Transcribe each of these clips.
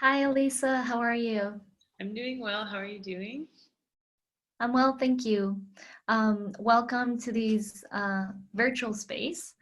Hi, Alisa. How are you? I'm doing well. How are you doing? I'm well, thank you. Welcome to this virtual space.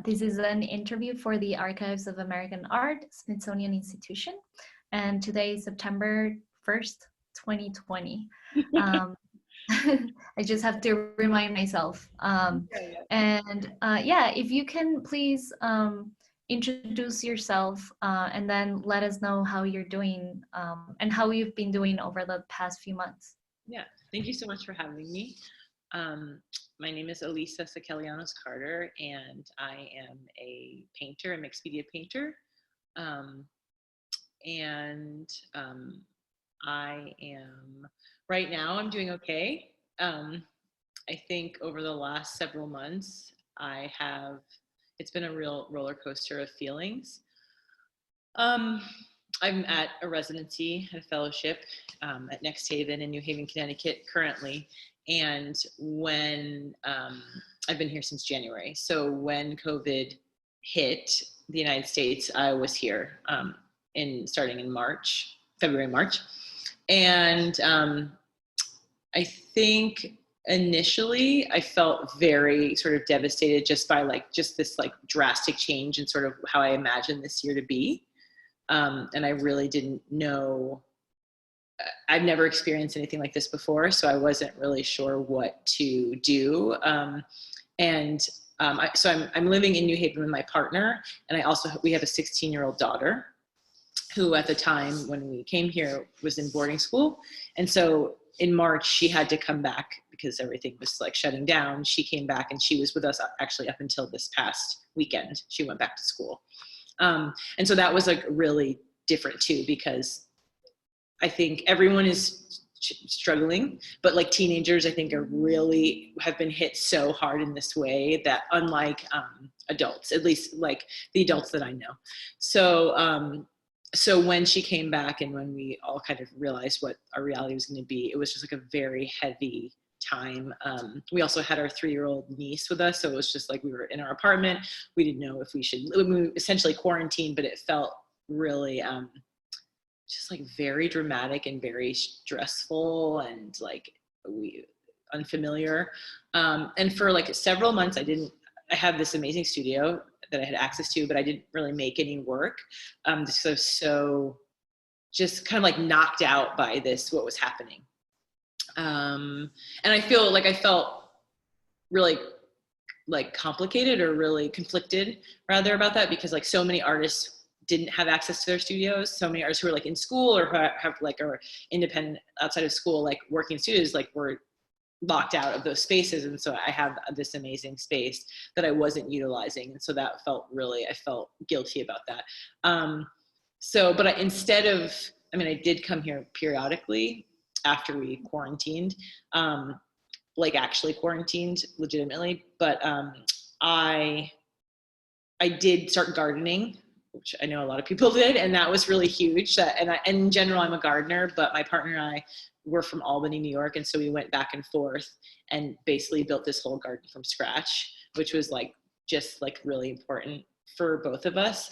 This is an interview for the Archives of American Art, Smithsonian Institution, and today is September 1st, 2020. Um, I just have to remind myself. Yeah, Yeah, if you can please introduce yourself and then let us know how you're doing and how you've been doing over the past few months. yeah. Thank you so much for having me. Um, my name is Alisa Sikelianos-Carter, and I am a painter, a mixed media painter. Um, and I am, right now, I'm doing okay. I think over the last several months, it's been a real roller coaster of feelings. Um, I'm at a residency, a fellowship at Next Haven in New Haven, Connecticut currently. And when I've been here since January. So when COVID hit the United States, I was here starting in February, March. And I think initially I felt very sort of devastated just by just this drastic change in sort of how I imagined this year to be. And I really didn't know. I've never experienced anything like this before, so I wasn't really sure what to do. So I'm living in New Haven with my partner, and we have a 16-year-old daughter who at the time when we came here was in boarding school. And so in March, she had to come back because everything was like shutting down. She came back and she was with us actually up until this past weekend. She went back to school. And so that was like really different too, because I think everyone is struggling, but like teenagers, I think have been hit so hard in this way that unlike adults, at least like the adults that I know. So when she came back and when we all kind of realized what our reality was going to be, it was just like a very heavy time. We also had our 3-year-old niece with us, so it was just like we were in our apartment. We didn't know if we essentially quarantined, but it felt really just like very dramatic and very stressful and like unfamiliar. And for like several months, I had this amazing studio that I had access to, but I didn't really make any work. So just kind of like knocked out by what was happening. And I felt really like complicated or really conflicted rather about that, because like so many artists didn't have access to their studios. So many artists who are like in school or are independent outside of school, like working studios, like were locked out of those spaces. And so I have this amazing space that I wasn't utilizing. And so I felt guilty about that. But I did come here periodically after we quarantined, like actually quarantined legitimately. But I did start gardening, which I know a lot of people did, and that was really huge. And in general, I'm a gardener, but my partner and I were from Albany, New York, and so we went back and forth and basically built this whole garden from scratch, which was like just like really important for both of us.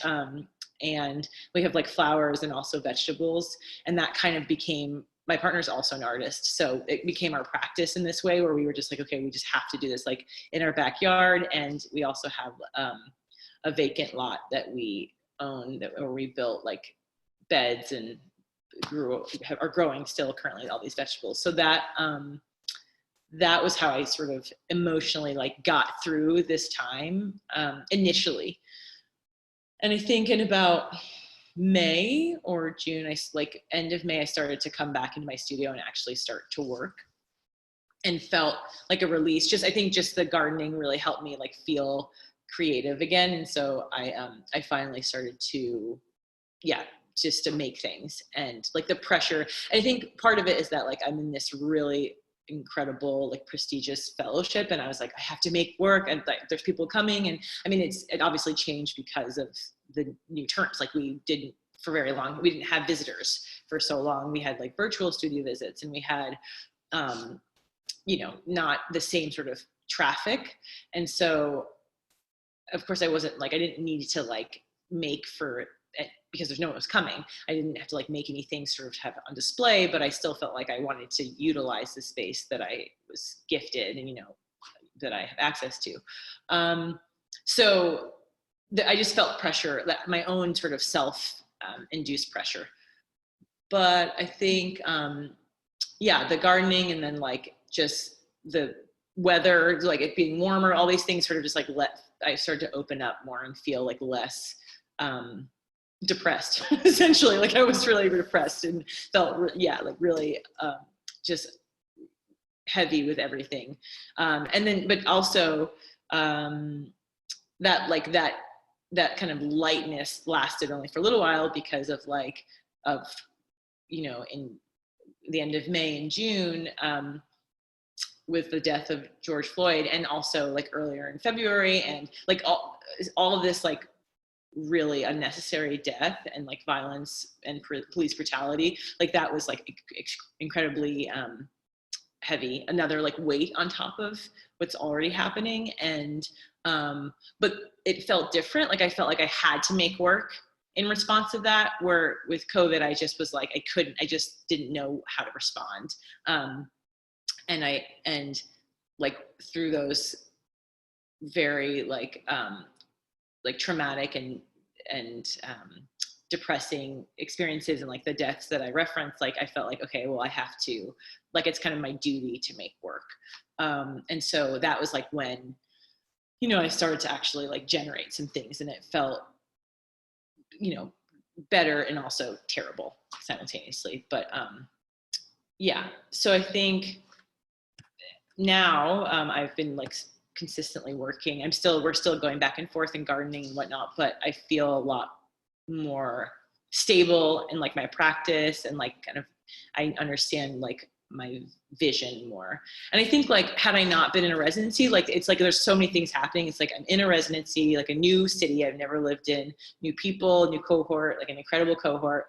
And we have like flowers and also vegetables, and that kind of became, my partner's also an artist, so it became our practice in this way where we were just like, okay, we just have to do this like in our backyard. And we also have a vacant lot that we own where we built like beds and are growing still currently all these vegetables. So that was how I sort of emotionally like got through this time initially. And I think in about May or June, end of May, I started to come back into my studio and actually start to work, and felt like a release. I think just the gardening really helped me like feel creative again. And so I finally started to, just to make things. And like the pressure, I think part of it is that like I'm in this really incredible like prestigious fellowship, and I was like, I have to make work, and like there's people coming. And I mean it obviously changed because of the new terms. Like we didn't have visitors for so long. We had like virtual studio visits, and we had not the same sort of traffic. And so of course I didn't need to like make for because there's no one was coming. I didn't have to like make anything sort of have on display, but I still felt like I wanted to utilize the space that I was gifted and, you know, that I have access to. So I just felt pressure, my own sort of self-induced pressure. But I think, yeah, the gardening and then like just the weather, like it being warmer, all these things sort of just like I started to open up more and feel like less depressed, essentially. Like I was really depressed and felt, yeah, like really just heavy with everything. And then, but also that kind of lightness lasted only for a little while because of you know, in the end of May and June, with the death of George Floyd, and also like earlier in February, and like all of this like really unnecessary death and like violence and police brutality, like that was like incredibly heavy, another like weight on top of what's already happening. And but it felt different. Like I felt like I had to make work in response to that, where with COVID I just was like I just didn't know how to respond. And like through those very like traumatic and depressing experiences and like the deaths that I referenced, like I felt like, okay, well I have to, like it's kind of my duty to make work. And so that was like when, you know, I started to actually like generate some things, and it felt, you know, better and also terrible simultaneously. But yeah, so I think now I've been like consistently working. We're still going back and forth and gardening and whatnot, but I feel a lot more stable in like my practice, and like kind of I understand like my vision more. And I think like had I not been in a residency, like it's like there's so many things happening. It's like I'm in a residency, like a new city I've never lived in, new people, new cohort, like an incredible cohort.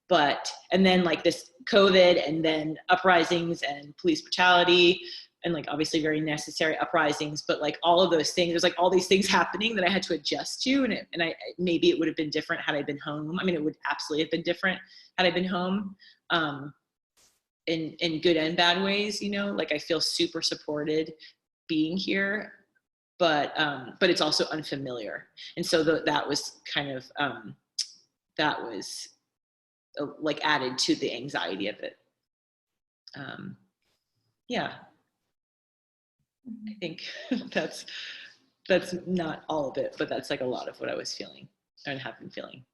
But and then like this COVID, and then uprisings and police brutality, and like obviously very necessary uprisings, but like all of those things, there's like all these things happening that I had to adjust to. And I maybe it would have been different had I been home. I mean, it would absolutely have been different had I been home, in good and bad ways, you know, like I feel super supported being here, but it's also unfamiliar. And so that was kind of, that was like added to the anxiety of it. Yeah. I think that's not all of it, but that's like a lot of what I was feeling and have been feeling.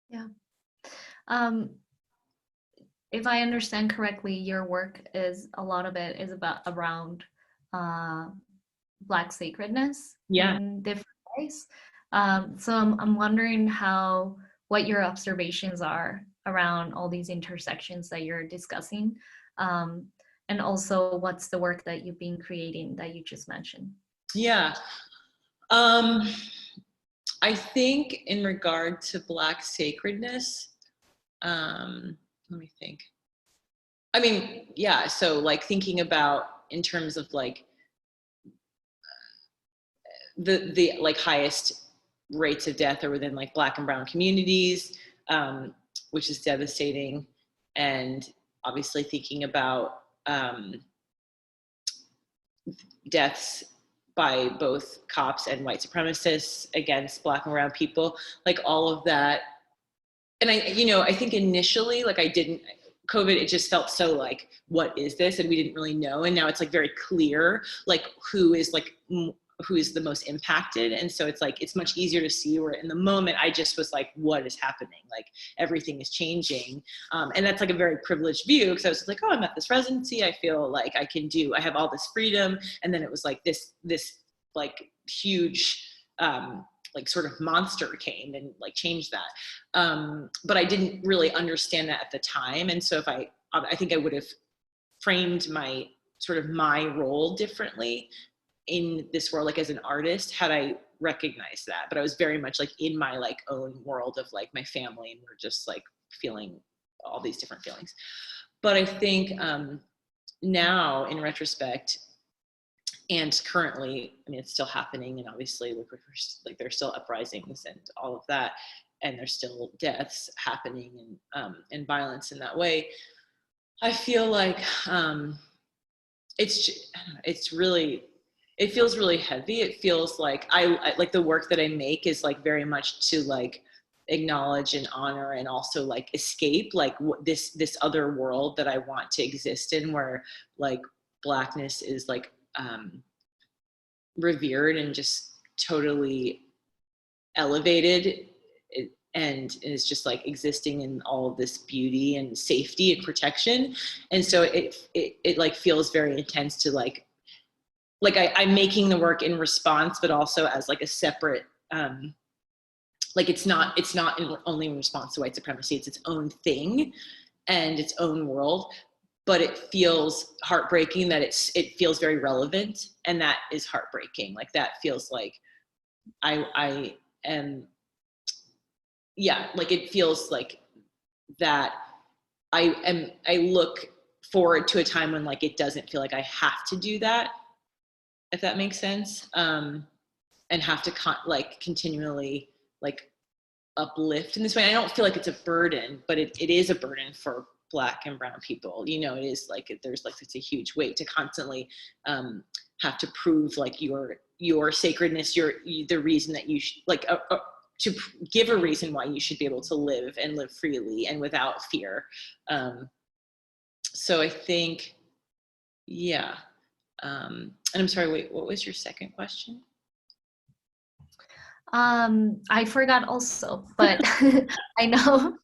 Yeah. If I understand correctly, your work is, a lot of it is around Black sacredness, yeah, in different ways. So I'm wondering what your observations are around all these intersections that you're discussing. And also what's the work that you've been creating that you just mentioned? Yeah. I think in regard to Black sacredness, let me think. I mean, yeah, so like thinking about in terms of like the like highest rates of death are within like Black and brown communities, which is devastating. And obviously thinking about deaths by both cops and white supremacists against Black and brown people, like all of that. And I think initially, like COVID, it just felt so like, what is this? And we didn't really know. And now it's like very clear, like who is the most impacted. And so it's like, it's much easier to see, where in the moment I just was like, what is happening? Like everything is changing. And that's like a very privileged view, because I was like, oh, I'm at this residency. I feel like I have all this freedom. And then it was like this like huge, like sort of monster came and like changed that. But I didn't really understand that at the time. And so I think I would have framed my role differently in this world, like as an artist, had I recognized that. But I was very much like in my like own world of like my family, and we're just like feeling all these different feelings. But I think now in retrospect, and currently, I mean, it's still happening, and obviously like there's still uprisings and all of that. and there's still deaths happening and violence in that way. I feel like it feels really heavy. It feels like I like the work that I make is like very much to like acknowledge and honor and also like escape like this other world that I want to exist in, where like Blackness is like revered and just totally elevated, and is just like existing in all of this beauty and safety and protection. And so it like feels very intense to like I'm making the work in response, but also as like a separate like it's not only in response to white supremacy. It's its own thing and its own world, but it feels heartbreaking that it feels very relevant, and that is heartbreaking. Like that feels like I am, yeah, like it feels like that I look forward to a time when like it doesn't feel like I have to do that, if that makes sense, and have to continually like uplift in this way. I don't feel like it's a burden, but it is a burden for Black and brown people. You know, it is like there's like such a huge weight to constantly have to prove like your sacredness, the reason that you to give a reason why you should be able to live and live freely and without fear. So I think, yeah. And I'm sorry, wait, what was your second question? I forgot also, but I know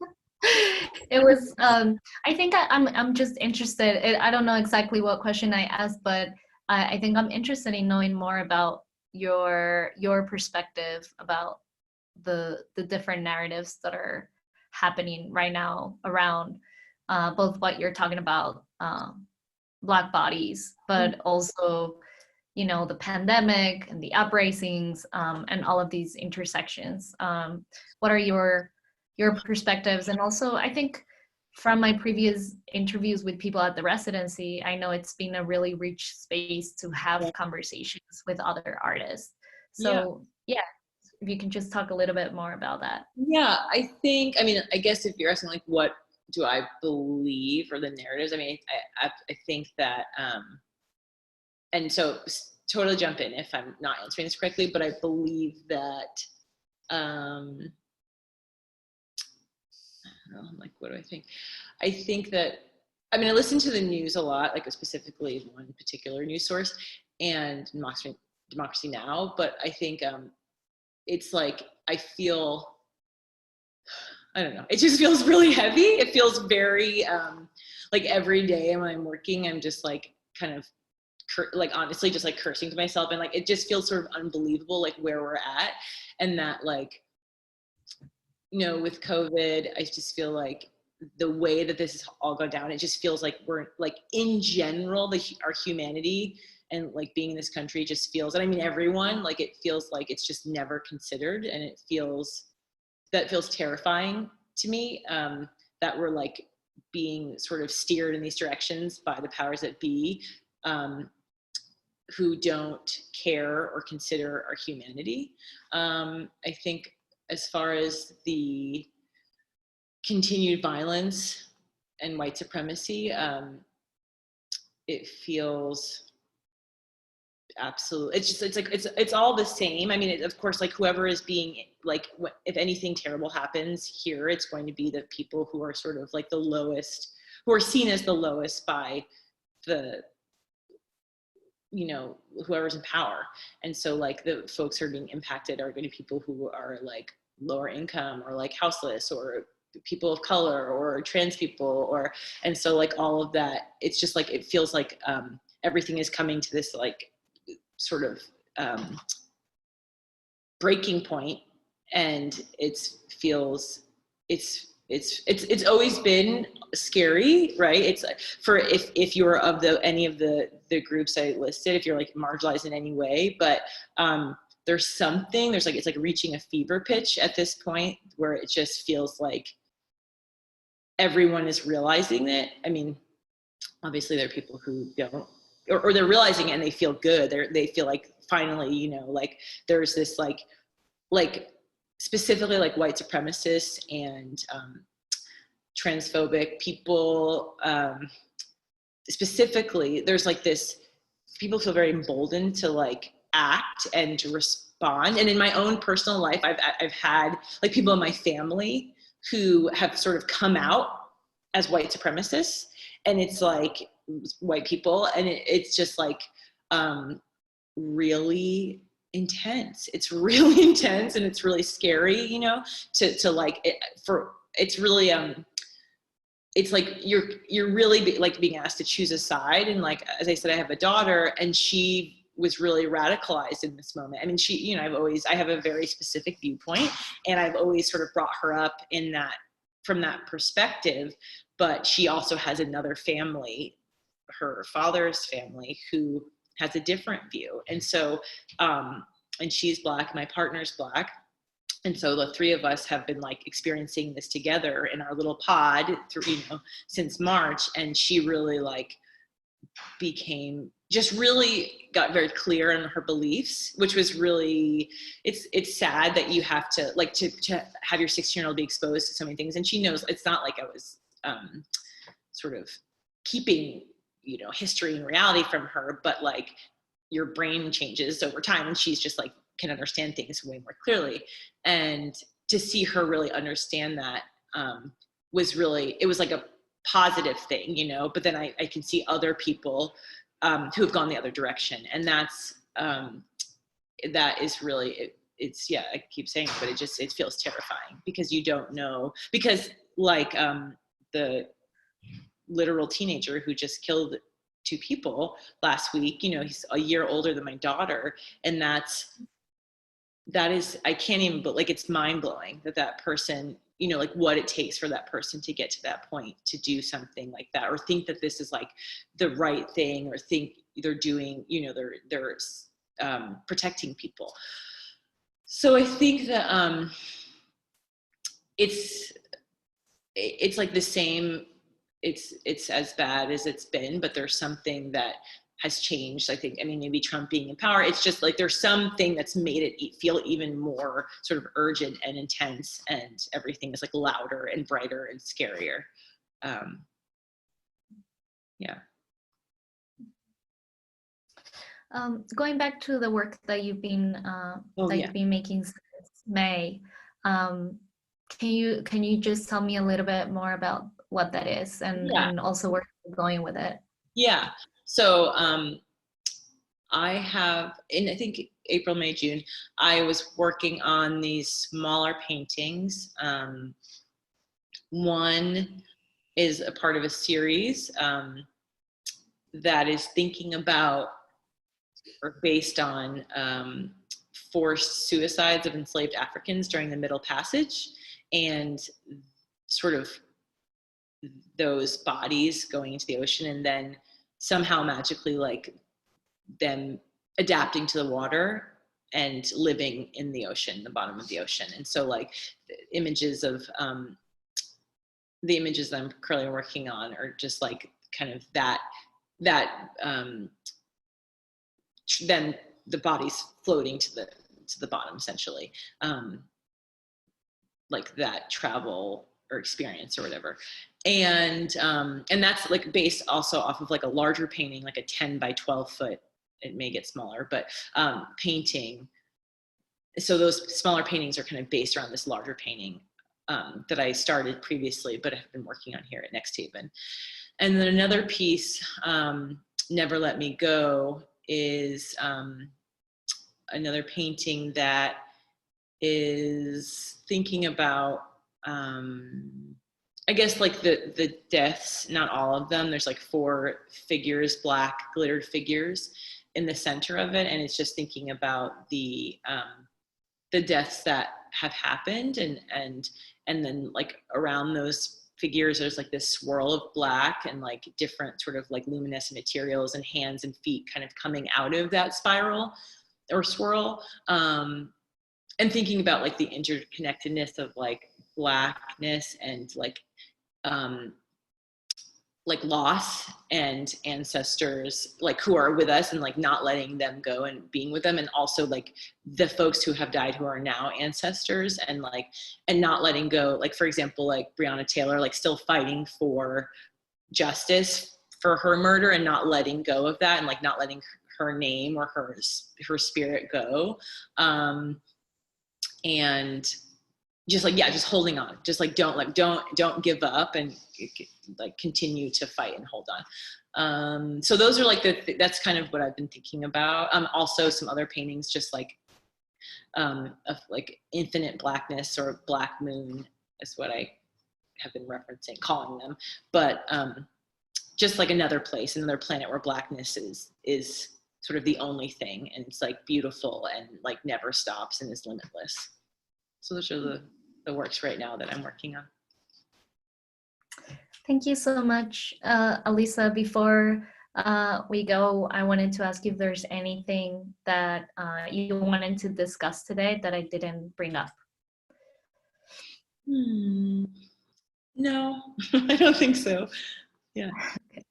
it was, I think I'm just interested. I don't know exactly what question I asked, but I think I'm interested in knowing more about your perspective about the different narratives that are happening right now around both what you're talking about, Black bodies, but also, you know, the pandemic and the uprisings, and all of these intersections. What are your perspectives? And also, I think from my previous interviews with people at the residency, I know it's been a really rich space to have conversations with other artists. So yeah, if you can just talk a little bit more about that. Yeah, I think, I mean, I guess if you're asking like, what do I believe, or the narratives, I mean, I think that, and so totally jump in if I'm not answering this correctly, but I believe that, I don't know, like, what do I think? I think that, I mean, I listen to the news a lot, like specifically one particular news source, and Democracy Now! But I think it's like, I feel, I don't know, it just feels really heavy. It feels very, like every day when I'm working, I'm just like kind of like honestly just like cursing to myself, and like it just feels sort of unbelievable like where we're at, and that like, you know, with COVID, I just feel like the way that this has all gone down, it just feels like we're like in general our humanity and like being in this country just feels, and I mean everyone, like it feels like it's just never considered, and it feels terrifying to me, that we're like being sort of steered in these directions by the powers that be, who don't care or consider our humanity. I think as far as the continued violence and white supremacy, it feels absolutely, it's all the same. I mean, of course, like whoever is being like, if anything terrible happens here, it's going to be the people who are sort of like the lowest, who are seen as the lowest by the, you know, whoever's in power. And so like the folks who are being impacted are going to be people who are like lower income or like houseless or people of color or trans people, or, and so like all of that, it's just like, it feels like everything is coming to this like sort of breaking point, and it's always been scary, right? It's for if you're of any of the groups I listed, if you're like marginalized in any way, but there's like, it's like reaching a fever pitch at this point where it just feels like everyone is realizing it. I mean, obviously there are people who don't, or they're realizing it and they feel good. They feel like finally, you know, like there's this like specifically like white supremacists and transphobic people, specifically, there's like this, people feel very emboldened to like act and to respond. And in my own personal life, I've had like people in my family who have sort of come out as white supremacists, and it's like white people, and it's just like really intense. It's really intense, and it's really scary, you know, to like it's really it's like you're really like being asked to choose a side. And like, as I said, I have a daughter, and she was really radicalized in this moment. I mean, she, you know, I have a very specific viewpoint, and I've always sort of brought her up in that, from that perspective. But she also has another family, her father's family, who has a different view. And so, and she's Black, my partner's Black. And so the three of us have been like experiencing this together in our little pod through, you know, since March. And she really like just really got very clear on her beliefs, which was really, it's sad that you have to like, to have your 16-year-old be exposed to so many things. And she knows it's not like I was sort of keeping, you know, history and reality from her, but like your brain changes over time, and she's just like, can understand things way more clearly. And to see her really understand that was really, it was like a positive thing, you know. But then I can see other people who have gone the other direction, and that's that is really, it's yeah, I keep saying it, but it feels terrifying, because you don't know, because like the literal teenager who just killed 2 people last week, you know, he's a year older than my daughter, and that is, I can't even, but like, it's mind blowing that person, you know, like what it takes for that person to get to that point, to do something like that, or think that this is like the right thing, or think they're doing, you know, they're protecting people. So I think that it's like the same, it's as bad as it's been, but there's something that has changed, I think. I mean, maybe Trump being in power, it's just like there's something that's made it feel even more sort of urgent and intense, and everything is like louder and brighter and scarier. Yeah. Going back to the work that you've been you've been making since May, can you just tell me a little bit more about what that is, and also where you're going with it? Yeah. So I have, in I think April, May, June, I was working on these smaller paintings. One is a part of a series that is thinking about, or based on, forced suicides of enslaved Africans during the Middle Passage, and sort of those bodies going into the ocean, and then somehow magically like them adapting to the water and living in the ocean, the bottom of the ocean. And so like the images of the images that I'm currently working on are just like kind of that then the body's floating to the bottom, essentially, like that travel or experience or whatever. And that's like based also off of like a larger painting, like a 10 by 12 foot, it may get smaller, but painting. So those smaller paintings are kind of based around this larger painting that I started previously, but I've been working on here at Next Haven. And then another piece, Never Let Me Go, is another painting that is thinking about, I guess like the deaths, not all of them. There's like 4 figures, Black glittered figures in the center of it. And it's just thinking about the deaths that have happened, and then like around those figures, there's like this swirl of black and like different sort of like luminescent materials, and hands and feet kind of coming out of that spiral or swirl. And thinking about like the interconnectedness of like Blackness and like like loss and ancestors like who are with us, and like not letting them go and being with them, and also like the folks who have died who are now ancestors, and like and not letting go, like for example like Breonna Taylor, like still fighting for justice for her murder and not letting go of that, and like not letting her name or her spirit go, and just like, yeah, just holding on, just like don't give up, and like continue to fight and hold on. So those are like that's kind of what I've been thinking about. Also some other paintings, just like of like infinite blackness or black moon is what I have been calling them, but just like another place, another planet where blackness is sort of the only thing, and it's like beautiful and like never stops and is limitless. So those are the works right now that I'm working on. Thank you so much, Alisa. Before we go, I wanted to ask you if there's anything that you wanted to discuss today that I didn't bring up. No, I don't think so. Yeah. Okay.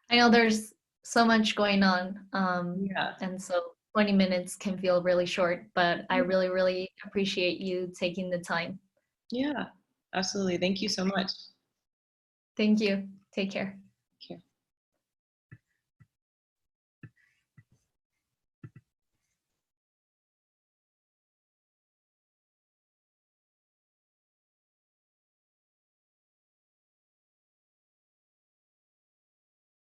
I know there's so much going on, Yeah. and so 20 minutes can feel really short, but I really, really appreciate you taking the time. Yeah, absolutely. Thank you so much. Thank you. Take care.